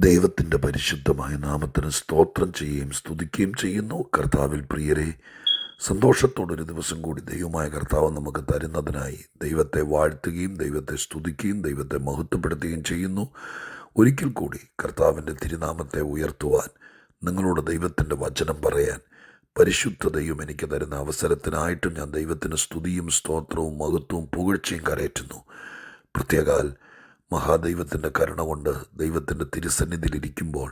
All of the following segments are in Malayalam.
ദൈവത്തിൻ്റെ പരിശുദ്ധമായ നാമത്തിന് സ്തോത്രം ചെയ്യുകയും സ്തുതിക്കുകയും ചെയ്യുന്നു. കർത്താവിൽ പ്രിയരെ, സന്തോഷത്തോടൊരു ദിവസം കൂടി ദൈവമായ കർത്താവ് നമുക്ക് തരുന്നതിനായി ദൈവത്തെ വാഴ്ത്തുകയും ദൈവത്തെ സ്തുതിക്കുകയും ദൈവത്തെ മഹത്വപ്പെടുത്തുകയും ചെയ്യുന്നു. ഒരിക്കൽ കൂടി കർത്താവിൻ്റെ തിരുനാമത്തെ ഉയർത്തുവാൻ, നിങ്ങളോട് ദൈവത്തിൻ്റെ വചനം പറയാൻ പരിശുദ്ധ ദൈവം എനിക്ക് തരുന്ന അവസരത്തിനായിട്ടും ഞാൻ ദൈവത്തിന് സ്തുതിയും സ്തോത്രവും മഹത്വവും പുകഴ്ചയും കരയറ്റുന്നു. പ്രത്യേകാൽ മഹാദൈവത്തിൻ്റെ കരുണ കൊണ്ട് ദൈവത്തിൻ്റെ തിരുസന്നിധിയിലിരിക്കുമ്പോൾ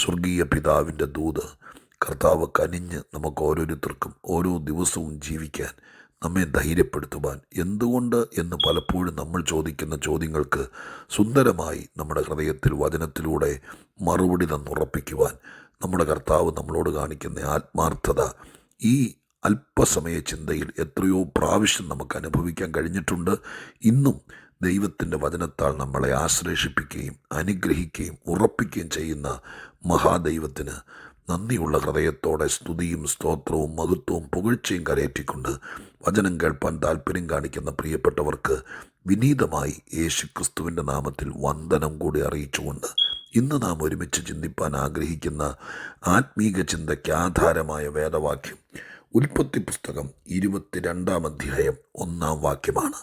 സ്വർഗീയ പിതാവിൻ്റെ ദൂത് കർത്താവ് കനിഞ്ഞ് നമുക്ക് ഓരോരുത്തർക്കും ഓരോ ദിവസവും ജീവിക്കാൻ നമ്മെ ധൈര്യപ്പെടുത്തുവാൻ, എന്തുകൊണ്ട് എന്ന് പലപ്പോഴും നമ്മൾ ചോദിക്കുന്ന ചോദ്യങ്ങൾക്ക് സുന്ദരമായി നമ്മുടെ ഹൃദയത്തിൽ വചനത്തിലൂടെ മറുപടി തന്നുറപ്പിക്കുവാൻ നമ്മുടെ കർത്താവ് നമ്മളോട് കാണിക്കുന്ന ആത്മാർത്ഥത ഈ അല്പസമയ ചിന്തയിൽ എത്രയോ പ്രാവശ്യം നമുക്ക് അനുഭവിക്കാൻ കഴിഞ്ഞിട്ടുണ്ട്. ഇന്നും ദൈവത്തിൻ്റെ വചനത്താൽ നമ്മളെ ആശ്ലേഷിപ്പിക്കുകയും അനുഗ്രഹിക്കുകയും ഉറപ്പിക്കുകയും ചെയ്യുന്ന മഹാദൈവത്തിന് നന്ദിയുള്ള ഹൃദയത്തോടെ സ്തുതിയും സ്തോത്രവും മഹത്വവും പുകഴ്ചയും കരയറ്റിക്കൊണ്ട് വചനം കേൾപ്പാൻ താല്പര്യം കാണിക്കുന്ന പ്രിയപ്പെട്ടവർക്ക് വിനീതമായി യേശുക്രിസ്തുവിൻ്റെ നാമത്തിൽ വന്ദനം കൂടി അറിയിച്ചുകൊണ്ട് ഇന്ന് നാം ഒരുമിച്ച് ചിന്തിപ്പാൻ ആഗ്രഹിക്കുന്ന ആത്മീക ചിന്തയ്ക്ക് ആധാരമായ വേദവാക്യം ഉൽപ്പത്തി പുസ്തകം 22-ാം അധ്യായം 1-ാം വാക്യമാണ്.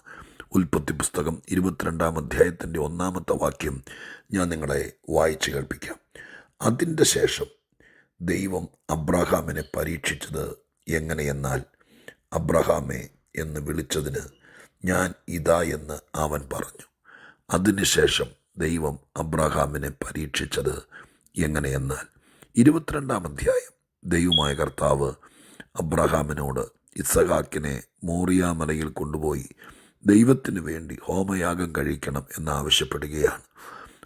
ഉൽപ്പത്തി പുസ്തകം 22-ാം അധ്യായത്തിൻ്റെ 1-ാമത്തെ വാക്യം ഞാൻ നിങ്ങളെ വായിച്ച് കേൾപ്പിക്കാം. അതിൻ്റെ ശേഷം ദൈവം അബ്രഹാമിനെ പരീക്ഷിച്ചത് എങ്ങനെയെന്നാൽ, അബ്രഹാമേ എന്ന് വിളിച്ചതിന് ഞാൻ ഇതാ എന്ന് അവൻ പറഞ്ഞു. അതിനുശേഷം ദൈവം അബ്രഹാമിനെ പരീക്ഷിച്ചത് എങ്ങനെയെന്നാൽ, 22-ാം അധ്യായം ദൈവമായ കർത്താവ് അബ്രഹാമിനോട് ഇസഹാക്കിനെ മോറിയാമലയിൽ കൊണ്ടുപോയി ദൈവത്തിന് വേണ്ടി ഹോമയാഗം കഴിക്കണം എന്നാവശ്യപ്പെടുകയാണ്.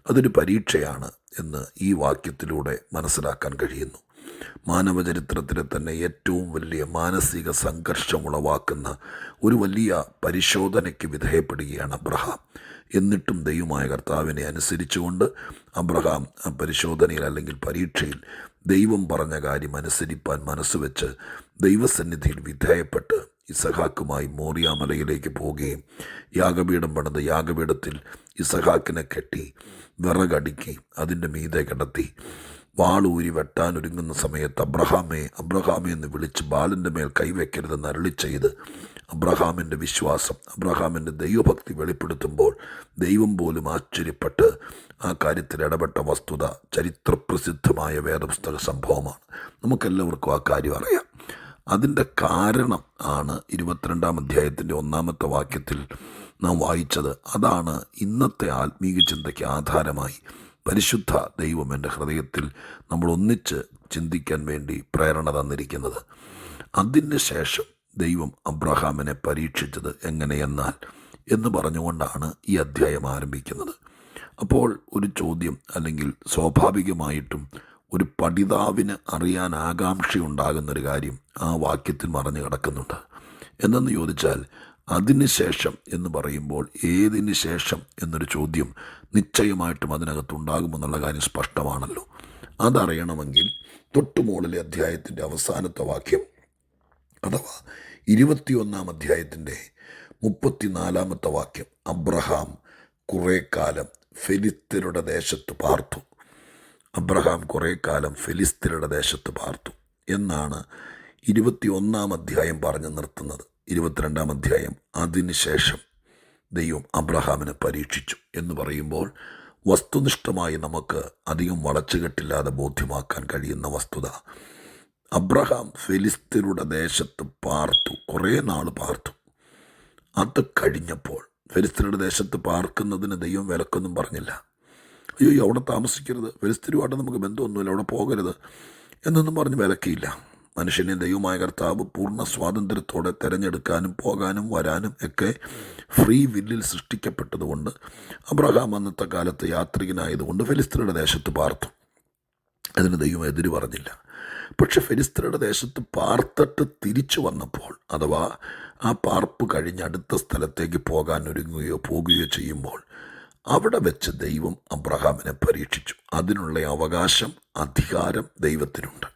അതൊരു പരീക്ഷയാണ് എന്ന് ഈ വാക്യത്തിലൂടെ മനസ്സിലാക്കാൻ കഴിയുന്നു. മാനവചരിത്രത്തിലെ തന്നെ ഏറ്റവും വലിയ മാനസിക സംഘർഷമുളവാക്കുന്ന ഒരു വലിയ പരിശോധനയ്ക്ക് വിധേയപ്പെടുകയാണ് അബ്രഹാം. എന്നിട്ടും ദൈവമായ കർത്താവിനെ അനുസരിച്ചുകൊണ്ട് അബ്രഹാം ആ പരിശോധനയിൽ അല്ലെങ്കിൽ പരീക്ഷയിൽ ദൈവം പറഞ്ഞ കാര്യം അനുസരിപ്പാൻ മനസ്സുവെച്ച് ദൈവസന്നിധിയിൽ വിധേയപ്പെട്ട് ഇസഹാക്കുമായി മോറിയാമലയിലേക്ക് പോവുകയും യാഗപീഠം പണിത് യാഗപീഠത്തിൽ ഇസഹാക്കിനെ കെട്ടി വിറകടുക്കി അതിൻ്റെ മീതെ കിടത്തി വാളൂരി വെട്ടാനൊരുങ്ങുന്ന സമയത്ത് അബ്രഹാമേ അബ്രഹാമേ എന്ന് വിളിച്ച് ബാലൻ്റെ മേൽ കൈവയ്ക്കരുതെന്ന് അരുളി ചെയ്ത് അബ്രഹാമിൻ്റെ വിശ്വാസം, അബ്രഹാമിൻ്റെ ദൈവഭക്തി വെളിപ്പെടുത്തുമ്പോൾ ദൈവം പോലും ആശ്ചര്യപ്പെട്ട് ആ കാര്യത്തിൽ ഇടപെട്ട വസ്തുത ചരിത്രപ്രസിദ്ധമായ വേദപുസ്തക സംഭവമാണ്. നമുക്കെല്ലാവർക്കും ആ കാര്യം അറിയാം. അതിൻ്റെ കാരണം ആണ് 22-ാം അധ്യായത്തിൻ്റെ 1-ാമത്തെ വാക്യത്തിൽ നാം വായിച്ചത്. അതാണ് ഇന്നത്തെ ആത്മീക ചിന്തയ്ക്ക് ആധാരമായി പരിശുദ്ധ ദൈവം എൻ്റെ ഹൃദയത്തിൽ നമ്മൾ ഒന്നിച്ച് ചിന്തിക്കാൻ വേണ്ടി പ്രേരണ തന്നിരിക്കുന്നത്. അതിന് ശേഷം ദൈവം അബ്രഹാമിനെ പരീക്ഷിച്ചത് എങ്ങനെയെന്നാൽ എന്ന് പറഞ്ഞുകൊണ്ടാണ് ഈ അധ്യായം ആരംഭിക്കുന്നത്. അപ്പോൾ ഒരു ചോദ്യം, അല്ലെങ്കിൽ സ്വാഭാവികമായിട്ടും ഒരു പഠിതാവിന് അറിയാൻ ആകാംക്ഷയുണ്ടാകുന്നൊരു കാര്യം ആ വാക്യത്തിൽ മറഞ്ഞു കിടക്കുന്നുണ്ട്. എന്തെന്ന് ചോദിച്ചാൽ, അതിനുശേഷം എന്ന് പറയുമ്പോൾ ഏതിന് ശേഷം എന്നൊരു ചോദ്യം നിശ്ചയമായിട്ടും അതിനകത്തുണ്ടാകുമെന്നുള്ള കാര്യം സ്പഷ്ടമാണല്ലോ. അതറിയണമെങ്കിൽ തൊട്ടുമുകളിലെ അധ്യായത്തിൻ്റെ അവസാനത്തെ വാക്യം, അഥവാ 21-ാം അധ്യായത്തിൻ്റെ 34-ാമത്തെ വാക്യം, അബ്രഹാം കുറേ കാലം ഫെലിസ്ത്യരുടെ ദേശത്ത് പാർത്തു. അബ്രഹാം കുറേ കാലം ഫെലിസ്ത്യരുടെ ദേശത്ത് പാർത്തു എന്നാണ് 21-ാം അധ്യായം പറഞ്ഞു നിർത്തുന്നത്. 22-ാം അധ്യായം അതിനുശേഷം ദൈവം അബ്രഹാമിനെ പരീക്ഷിച്ചു എന്ന് പറയുമ്പോൾ വസ്തുനിഷ്ഠമായി നമുക്ക് അധികം വളച്ചുകെട്ടില്ലാതെ ബോധ്യമാക്കാൻ കഴിയുന്ന വസ്തുത, അബ്രഹാം ഫെലിസ്ത്യരുടെ ദേശത്ത് പാർത്തു, കുറേ നാൾ പാർത്തു. അത് കഴിഞ്ഞപ്പോൾ ഫെലിസ്ത്യരുടെ ദേശത്ത് പാർക്കുന്നതിന് ദൈവം വിലക്കൊന്നും പറഞ്ഞില്ല. അയ്യോ അവിടെ താമസിക്കരുത്, ഫെലിസ്ത്യരുമായിട്ട് നമുക്ക് ബന്ധമൊന്നുമില്ല, അവിടെ പോകരുത് എന്നൊന്നും പറഞ്ഞ് വിലക്കിയില്ല. മനുഷ്യനെ ദൈവമായ കർത്താവ് പൂർണ്ണ സ്വാതന്ത്ര്യത്തോടെ തിരഞ്ഞെടുക്കാനും പോകാനും വരാനും ഒക്കെ ഫ്രീ വില്ലിൽ സൃഷ്ടിക്കപ്പെട്ടതുകൊണ്ട് അബ്രഹാം അന്നത്തെ കാലത്ത് യാത്രികനായതുകൊണ്ട് ഫെലിസ്ത്യരുടെ ദേശത്ത് പാർത്തു. അതിന് ദൈവം എതിര് പറഞ്ഞില്ല. പക്ഷെ ഫെലിസ്ത്യരുടെ ദേശത്ത് പാർത്തിട്ട് തിരിച്ചു വന്നപ്പോൾ, അഥവാ ആ പാർപ്പ് കഴിഞ്ഞ് അടുത്ത സ്ഥലത്തേക്ക് പോകാൻ ഒരുങ്ങുകയോ പോകുകയോ ചെയ്യുമ്പോൾ അവിടെ വെച്ച് ദൈവം അബ്രഹാമിനെ പരീക്ഷിച്ചു. അതിനുള്ള അവകാശം, അധികാരം ദൈവത്തിനുണ്ട്.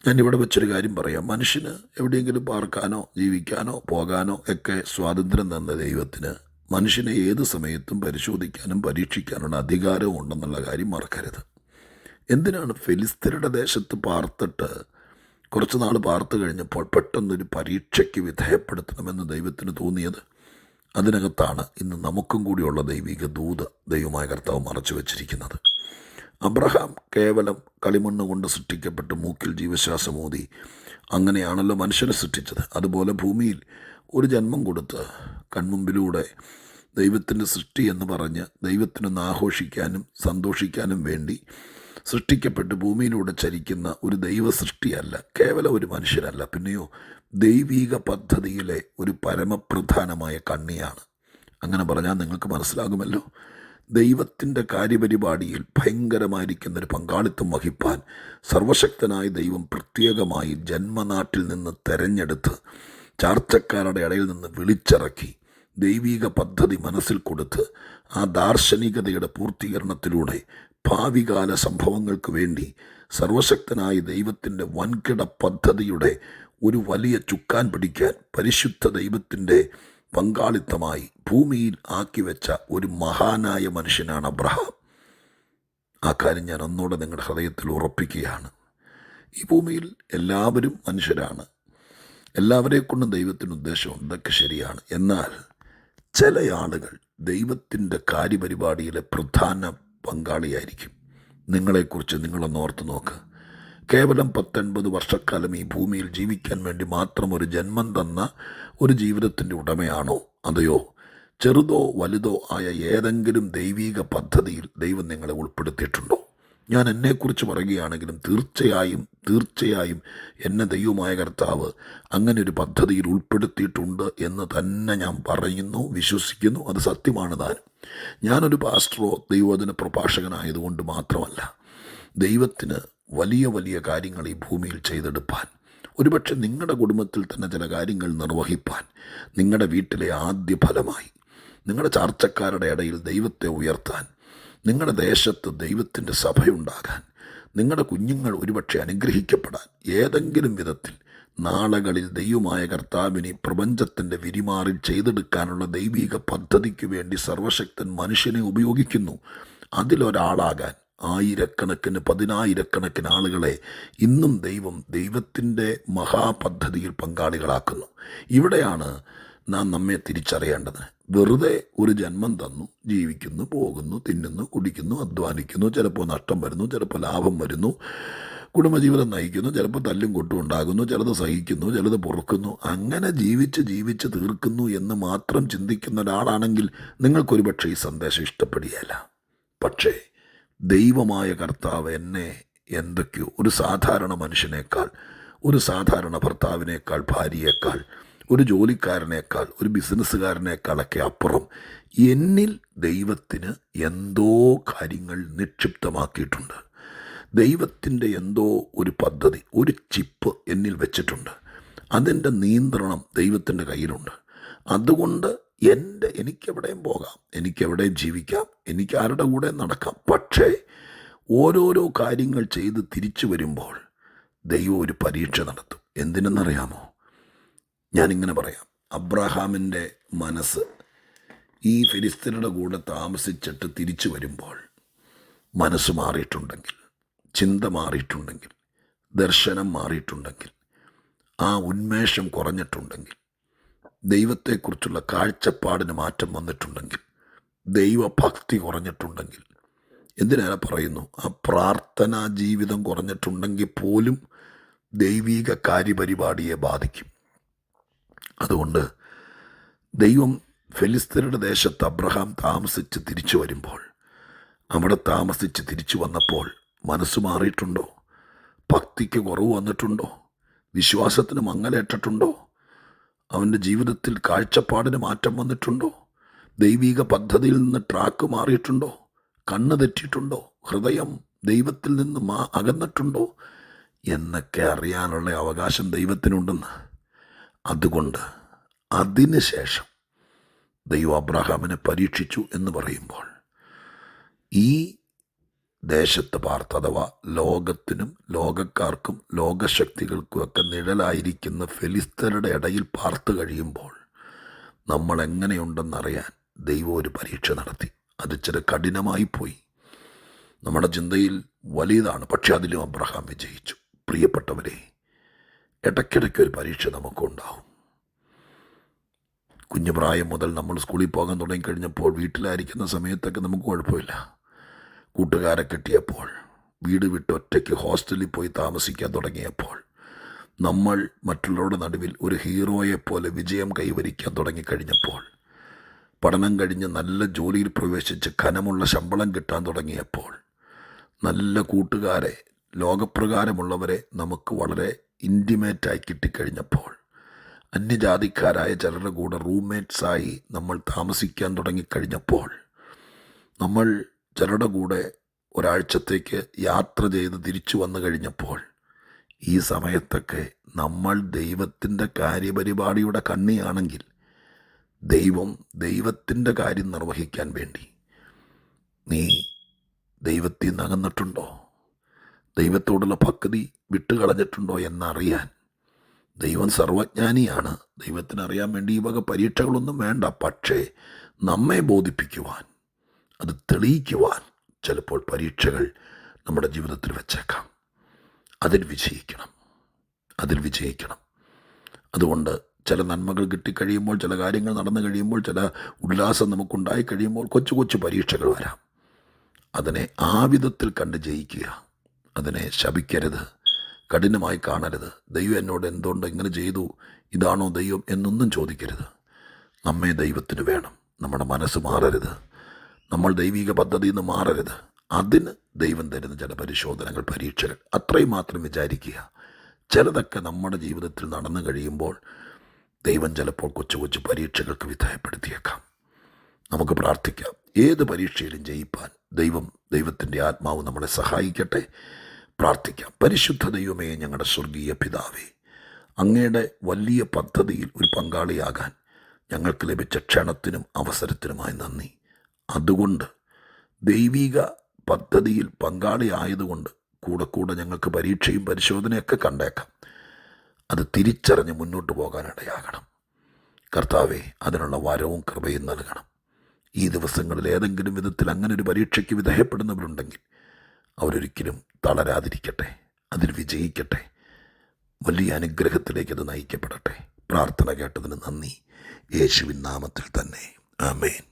ഞാനിവിടെ വെച്ചൊരു കാര്യം പറയാം. മനുഷ്യന് എവിടെയെങ്കിലും പാർക്കാനോ ജീവിക്കാനോ പോകാനോ ഒക്കെ സ്വാതന്ത്ര്യം തന്ന ദൈവത്തിന് മനുഷ്യനെ ഏത് സമയത്തും പരിശോധിക്കാനും പരീക്ഷിക്കാനുള്ള അധികാരവും ഉണ്ടെന്നുള്ള കാര്യം മറക്കരുത്. എന്തിനാണ് ഫെലിസ്ത്യരുടെ ദേശത്ത് പാർത്തിട്ട് കുറച്ച് നാൾ പാർത്ത് കഴിഞ്ഞപ്പോൾ പെട്ടെന്നൊരു പരീക്ഷയ്ക്ക് വിധേയപ്പെടുത്തണമെന്ന് ദൈവത്തിന് തോന്നിയത്? അതിനകത്താണ് ഇന്ന് നമുക്കും കൂടിയുള്ള ദൈവിക ദൂത് ദൈവമായ കർത്താവ് മറച്ചു വച്ചിരിക്കുന്നത്. അബ്രഹാം കേവലം കളിമണ്ണ് കൊണ്ട് സൃഷ്ടിക്കപ്പെട്ട് മൂക്കിൽ ജീവശ്വാസമൂതി അങ്ങനെയാണല്ലോ മനുഷ്യനെ സൃഷ്ടിച്ചത്. അതുപോലെ ഭൂമിയിൽ ഒരു ജന്മം കൊടുത്ത് കൺമുമ്പിലൂടെ ദൈവത്തിൻ്റെ സൃഷ്ടി എന്ന് പറഞ്ഞ് ദൈവത്തിനൊന്ന് ആഘോഷിക്കാനും സന്തോഷിക്കാനും വേണ്ടി സൃഷ്ടിക്കപ്പെട്ട് ഭൂമിയിലൂടെ ചരിക്കുന്ന ഒരു ദൈവ സൃഷ്ടിയല്ല, കേവലം ഒരു മനുഷ്യരല്ല, പിന്നെയോ ദൈവീക പദ്ധതിയിലെ ഒരു പരമപ്രധാനമായ കണ്ണിയാണ്. അങ്ങനെ പറഞ്ഞാൽ നിങ്ങൾക്ക് മനസ്സിലാകുമല്ലോ. ദൈവത്തിൻ്റെ കാര്യപരിപാടിയിൽ ഭയങ്കരമായിരിക്കുന്നൊരു പങ്കാളിത്തം വഹിപ്പാൻ സർവശക്തനായ ദൈവം പ്രത്യേകമായി ജന്മനാട്ടിൽ നിന്ന് തെരഞ്ഞെടുത്ത് ചാർച്ചക്കാരുടെ ഇടയിൽ നിന്ന് വിളിച്ചിറക്കി ദൈവീക പദ്ധതി മനസ്സിൽ കൊടുത്ത് ആ ദാർശനികതയുടെ പൂർത്തീകരണത്തിലൂടെ ഭാവികാല സംഭവങ്ങൾക്ക് വേണ്ടി സർവശക്തനായ ദൈവത്തിൻ്റെ വൻകിട പദ്ധതിയുടെ ഒരു വലിയ ചുക്കാൻ പിടിക്കാൻ പരിശുദ്ധ ദൈവത്തിൻ്റെ പങ്കാളിത്തമായി ഭൂമിയിൽ ആക്കി വെച്ച ഒരു മഹാനായ മനുഷ്യനാണ് അബ്രഹാം. ആ കാര്യം ഞാൻ ഒന്നുകൂടെ നിങ്ങളുടെ ഹൃദയത്തിൽ ഉറപ്പിക്കുകയാണ്. ഈ ഭൂമിയിൽ എല്ലാവരും മനുഷ്യരാണ്, എല്ലാവരെ കൊണ്ടും ദൈവത്തിന് ഉദ്ദേശമുണ്ട്, ഇതൊക്കെ ശരിയാണ്. എന്നാൽ ചില ആളുകൾ ദൈവത്തിൻ്റെ കാര്യപരിപാടിയിലെ പ്രധാന പങ്കാളിയായിരിക്കും. നിങ്ങളെക്കുറിച്ച് നിങ്ങളൊന്ന് ഓർത്ത് നോക്ക്. കേവലം 19 വർഷക്കാലം ഈ ഭൂമിയിൽ ജീവിക്കാൻ വേണ്ടി മാത്രം ഒരു ജന്മം തന്ന ഒരു ജീവിതത്തിൻ്റെ ഉടമയാണോ? അതെയോ ചെറുതോ വലുതോ ആയ ഏതെങ്കിലും ദൈവീക പദ്ധതിയിൽ ദൈവം നിങ്ങളെ ഉൾപ്പെടുത്തിയിട്ടുണ്ടോ? ഞാൻ എന്നെക്കുറിച്ച് പറയുകയാണെങ്കിലും തീർച്ചയായും എന്നെ ദൈവമായ കർത്താവ് അങ്ങനെ ഒരു പദ്ധതിയിൽ ഉൾപ്പെടുത്തിയിട്ടുണ്ട് എന്ന് തന്നെ ഞാൻ പറയുന്നു, വിശ്വസിക്കുന്നു. അത് സത്യമാണ് താനും. ഞാനൊരു പാസ്റ്ററോ ദൈവവചന പ്രഭാഷകനായതുകൊണ്ട് മാത്രമല്ല, ദൈവത്തിന് വലിയ വലിയ കാര്യങ്ങൾ ഈ ഭൂമിയിൽ ചെയ്തെടുപ്പാൻ, ഒരുപക്ഷെ നിങ്ങളുടെ കുടുംബത്തിൽ തന്നെ ചില കാര്യങ്ങൾ നിർവഹിപ്പാൻ, നിങ്ങളുടെ വീട്ടിലെ ആദ്യ ഫലമായി നിങ്ങളുടെ ചാർച്ചക്കാരുടെ ഇടയിൽ ദൈവത്തെ ഉയർത്താൻ, നിങ്ങളുടെ ദേശത്ത് ദൈവത്തിൻ്റെ സഭയുണ്ടാകാൻ, നിങ്ങളുടെ കുഞ്ഞുങ്ങൾ ഒരുപക്ഷെ അനുഗ്രഹിക്കപ്പെടാൻ, ഏതെങ്കിലും വിധത്തിൽ നാളുകളിൽ ദൈവമായ കർത്താവിനെ പ്രപഞ്ചത്തിൻ്റെ വിരിമാറിൽ ചെയ്തെടുക്കാനുള്ള ദൈവിക പദ്ധതിക്ക് വേണ്ടി സർവശക്തൻ മനുഷ്യനെ ഉപയോഗിക്കുന്നു. അതിലൊരാളാകാൻ ആയിരക്കണക്കിന് 10,000-കണക്കിന് ആളുകളെ ഇന്നും ദൈവത്തിൻ്റെ മഹാപദ്ധതിയിൽ പങ്കാളികളാക്കുന്നു. ഇവിടെയാണ് നാം നമ്മെ തിരിച്ചറിയേണ്ടത്. വെറുതെ ഒരു ജന്മം തന്നു, ജീവിക്കുന്നു, പോകുന്നു, തിന്നുന്നു, കുടിക്കുന്നു, അധ്വാനിക്കുന്നു, ചിലപ്പോൾ നഷ്ടം വരുന്നു, ചിലപ്പോൾ ലാഭം വരുന്നു, കുടുംബജീവിതം നയിക്കുന്നു, ചിലപ്പോൾ തല്ലും കൊട്ടും ഉണ്ടാകുന്നു, ചിലത് സഹിക്കുന്നു, ചിലത് പൊറുക്കുന്നു, അങ്ങനെ ജീവിച്ച് തീർക്കുന്നു എന്ന് മാത്രം ചിന്തിക്കുന്ന ഒരാളാണെങ്കിൽ നിങ്ങൾക്കൊരു പക്ഷേ ഈ സന്ദേശം ഇഷ്ടപ്പെടുകയില്ല. പക്ഷേ ദൈവമായ കർത്താവ് എന്നെ എന്തൊക്കെയോ ഒരു സാധാരണ മനുഷ്യനേക്കാൾ, ഒരു സാധാരണ ഭർത്താവിനേക്കാൾ, ഭാര്യയേക്കാൾ, ഒരു ജോലിക്കാരനേക്കാൾ, ഒരു ബിസിനസ്സുകാരനേക്കാളൊക്കെ അപ്പുറം എന്നിൽ ദൈവത്തിന് എന്തോ കാര്യങ്ങൾ നിക്ഷിപ്തമാക്കിയിട്ടുണ്ട്. ദൈവത്തിൻ്റെ എന്തോ ഒരു പദ്ധതി, ഒരു ചിപ്പ് എന്നിൽ വെച്ചിട്ടുണ്ട്. അതിൻ്റെ നിയന്ത്രണം ദൈവത്തിൻ്റെ കയ്യിലുണ്ട്. അതുകൊണ്ട് എനിക്കെവിടെയും പോകാം, എനിക്കെവിടെയും ജീവിക്കാം, എനിക്ക് ആരുടെ കൂടെ നടക്കാം. പക്ഷേ ഓരോരോ കാര്യങ്ങൾ ചെയ്ത് തിരിച്ചു വരുമ്പോൾ ദൈവം ഒരു പരീക്ഷ നടത്തും. എന്തിനെന്നറിയാമോ? ഞാനിങ്ങനെ പറയാം. അബ്രഹാമിൻ്റെ മനസ്സ് ഈ ഫിലിസ്ത്യരുടെ കൂടെ താമസിച്ചിട്ട് തിരിച്ചു വരുമ്പോൾ മനസ്സ് മാറിയിട്ടുണ്ടെങ്കിൽ, ചിന്ത മാറിയിട്ടുണ്ടെങ്കിൽ, ദർശനം മാറിയിട്ടുണ്ടെങ്കിൽ, ആ ഉന്മേഷം കുറഞ്ഞിട്ടുണ്ടെങ്കിൽ, ദൈവത്തെക്കുറിച്ചുള്ള കാഴ്ചപ്പാടിന് മാറ്റം വന്നിട്ടുണ്ടെങ്കിൽ, ദൈവഭക്തി കുറഞ്ഞിട്ടുണ്ടെങ്കിൽ, എന്തിനാണ് പറയുന്നു, ആ പ്രാർത്ഥനാ ജീവിതം കുറഞ്ഞിട്ടുണ്ടെങ്കിൽ പോലും ദൈവിക കാര്യപരിപാടിയെ ബാധിക്കും. അതുകൊണ്ട് ദൈവം ഫെലിസ്ത്യരുടെ ദേശത്ത് അബ്രഹാം താമസിച്ച് തിരിച്ചു വരുമ്പോൾ, അവിടെ താമസിച്ച് തിരിച്ചു വന്നപ്പോൾ മനസ്സ് മാറിയിട്ടുണ്ടോ? ഭക്തിക്ക് കുറവ് വന്നിട്ടുണ്ടോ? വിശ്വാസത്തിന് മങ്ങലേറ്റിട്ടുണ്ടോ? അവൻ്റെ ജീവിതത്തിൽ കാഴ്ചപ്പാടിന് മാറ്റം വന്നിട്ടുണ്ടോ? ദൈവിക പദ്ധതിയിൽ നിന്ന് ട്രാക്ക് മാറിയിട്ടുണ്ടോ? കണ്ണ് തെറ്റിയിട്ടുണ്ടോ? ഹൃദയം ദൈവത്തിൽ നിന്ന് അകന്നിട്ടുണ്ടോ എന്നൊക്കെ അറിയാനുള്ള അവകാശം ദൈവത്തിനുണ്ടെന്ന്. അതുകൊണ്ട് അതിനുശേഷം ദൈവം അബ്രഹാമിനെ പരീക്ഷിച്ചു എന്ന് പറയുമ്പോൾ, ഈ ദേശത്ത് പാർത്ത്, അഥവാ ലോകത്തിനും ലോകക്കാർക്കും ലോകശക്തികൾക്കുമൊക്കെ നിഴലായിരിക്കുന്ന ഫെലിസ്ത്യരുടെ ഇടയിൽ പാർത്ത് കഴിയുമ്പോൾ നമ്മൾ എങ്ങനെയുണ്ടെന്നറിയാൻ ദൈവം ഒരു പരീക്ഷ നടത്തി. അത് ഇച്ചിരി കഠിനമായി പോയി. നമ്മുടെ ചിന്തയിൽ വലിയതാണ്, പക്ഷെ അതിലും അബ്രഹാം വിജയിച്ചു. പ്രിയപ്പെട്ടവരെ, ഇടയ്ക്കിടയ്ക്ക് ഒരു പരീക്ഷ നമുക്കുണ്ടാവും. കുഞ്ഞുപ്രായം മുതൽ നമ്മൾ സ്കൂളിൽ പോകാൻ തുടങ്ങിക്കഴിഞ്ഞപ്പോൾ, വീട്ടിലായിരിക്കുന്ന സമയത്തൊക്കെ നമുക്ക് കുഴപ്പമില്ല. കൂട്ടുകാരെ കിട്ടിയപ്പോൾ, വീട് വിട്ട് ഒറ്റയ്ക്ക് ഹോസ്റ്റലിൽ പോയി താമസിക്കാൻ തുടങ്ങിയപ്പോൾ, നമ്മൾ മറ്റുള്ളവരുടെ നടുവിൽ ഒരു ഹീറോയെപ്പോലെ വിജയം കൈവരിക്കാൻ തുടങ്ങിക്കഴിഞ്ഞപ്പോൾ, പഠനം കഴിഞ്ഞ് നല്ല ജോലിയിൽ പ്രവേശിച്ച് ഘനമുള്ള ശമ്പളം കിട്ടാൻ തുടങ്ങിയപ്പോൾ, നല്ല കൂട്ടുകാരെ, ലോകപ്രകാരമുള്ളവരെ നമുക്ക് വളരെ ഇൻറ്റിമേറ്റായി കിട്ടിക്കഴിഞ്ഞപ്പോൾ, അന്യജാതിക്കാരായ ചിലരുടെ കൂടെ റൂംമേറ്റ്സായി നമ്മൾ താമസിക്കാൻ തുടങ്ങിക്കഴിഞ്ഞപ്പോൾ, നമ്മൾ ചിലരുടെ കൂടെ ഒരാഴ്ചത്തേക്ക് യാത്ര ചെയ്ത് തിരിച്ചു വന്നു കഴിഞ്ഞപ്പോൾ, ഈ സമയത്തൊക്കെ നമ്മൾ ദൈവത്തിൻ്റെ കാര്യപരിപാടിയുടെ കണ്ണിയാണെങ്കിൽ, ദൈവം ദൈവത്തിൻ്റെ കാര്യം നിർവഹിക്കാൻ വേണ്ടി നീ ദൈവത്തിൽ നിന്ന് അകന്നിട്ടുണ്ടോ, ദൈവത്തോടുള്ള ഭക്തി വിട്ടുകളഞ്ഞിട്ടുണ്ടോ എന്നറിയാൻ ദൈവം സർവജ്ഞാനിയാണ്. ദൈവത്തിനറിയാൻ വേണ്ടി ഈ വക പരീക്ഷകളൊന്നും വേണ്ട. പക്ഷേ നമ്മെ ബോധിപ്പിക്കുവാൻ, അത് തെളിയിക്കുവാൻ ചിലപ്പോൾ പരീക്ഷകൾ നമ്മുടെ ജീവിതത്തിൽ വെച്ചേക്കാം. അതിൽ വിജയിക്കണം. അതുകൊണ്ട് ചില നന്മകൾ കിട്ടിക്കഴിയുമ്പോൾ, ചില കാര്യങ്ങൾ നടന്നു കഴിയുമ്പോൾ, ചില ഉല്ലാസം നമുക്കുണ്ടായി കഴിയുമ്പോൾ കൊച്ചു കൊച്ചു പരീക്ഷകൾ വരാം. അതിനെ ആ വിധത്തിൽ കണ്ട് ജയിക്കുക. അതിനെ ശപിക്കരുത്, കഠിനമായി കാണരുത്. ദൈവം എന്നോട് എന്തുകൊണ്ട് ഇങ്ങനെ ചെയ്തു, ഇതാണോ ദൈവം എന്നൊന്നും ചോദിക്കരുത്. നമ്മെ ദൈവത്തിന് വേണം. നമ്മുടെ മനസ്സ് മാറരുത്. നമ്മൾ ദൈവിക പദ്ധതിയിൽ നിന്ന് മാറരുത്. അതിന് ദൈവം തരുന്ന ചില പരിശോധനകൾ, പരീക്ഷകൾ, അത്രയും മാത്രം വിചാരിക്കുക. ചിലതൊക്കെ നമ്മുടെ ജീവിതത്തിൽ നടന്നു കഴിയുമ്പോൾ ദൈവം ചിലപ്പോൾ കൊച്ചു കൊച്ചു പരീക്ഷകൾക്ക് വിധേയപ്പെടുത്തിയേക്കാം. നമുക്ക് പ്രാർത്ഥിക്കാം. ഏത് പരീക്ഷയിലും ജയിപ്പാൻ ദൈവത്തിൻ്റെ ആത്മാവ് നമ്മളെ സഹായിക്കട്ടെ. പ്രാർത്ഥിക്കാം. പരിശുദ്ധ ദൈവമേ, ഞങ്ങളുടെ സ്വർഗീയ പിതാവേ, അങ്ങയുടെ വലിയ പദ്ധതിയിൽ ഒരു പങ്കാളിയാകാൻ ഞങ്ങൾക്ക് ലഭിച്ച ക്ഷണത്തിനും അവസരത്തിനുമായി നന്ദി. അതുകൊണ്ട് ദൈവിക പദ്ധതിയിൽ പങ്കാളിയായതുകൊണ്ട് കൂടെ ഞങ്ങൾക്ക് പരീക്ഷയും പരിശോധനയൊക്കെ കണ്ടേക്കാം. അത് തിരിച്ചറിഞ്ഞ് മുന്നോട്ട് പോകാനിടയാകണം. കർത്താവേ, അതിനുള്ള വരവും കൃപയും നൽകണം. ഈ ദിവസങ്ങളിൽ ഏതെങ്കിലും വിധത്തിൽ അങ്ങനെ ഒരു പരീക്ഷയ്ക്ക് വിധേയപ്പെടുന്നവരുണ്ടെങ്കിൽ അവരൊരിക്കലും തളരാതിരിക്കട്ടെ, അതിൽ വിജയിക്കട്ടെ. വലിയ അനുഗ്രഹത്തിലേക്ക് അത് നയിക്കപ്പെടട്ടെ. പ്രാർത്ഥന കേട്ടതിന് നന്ദി. യേശുവിൻ നാമത്തിൽ തന്നെ. ആമേൻ.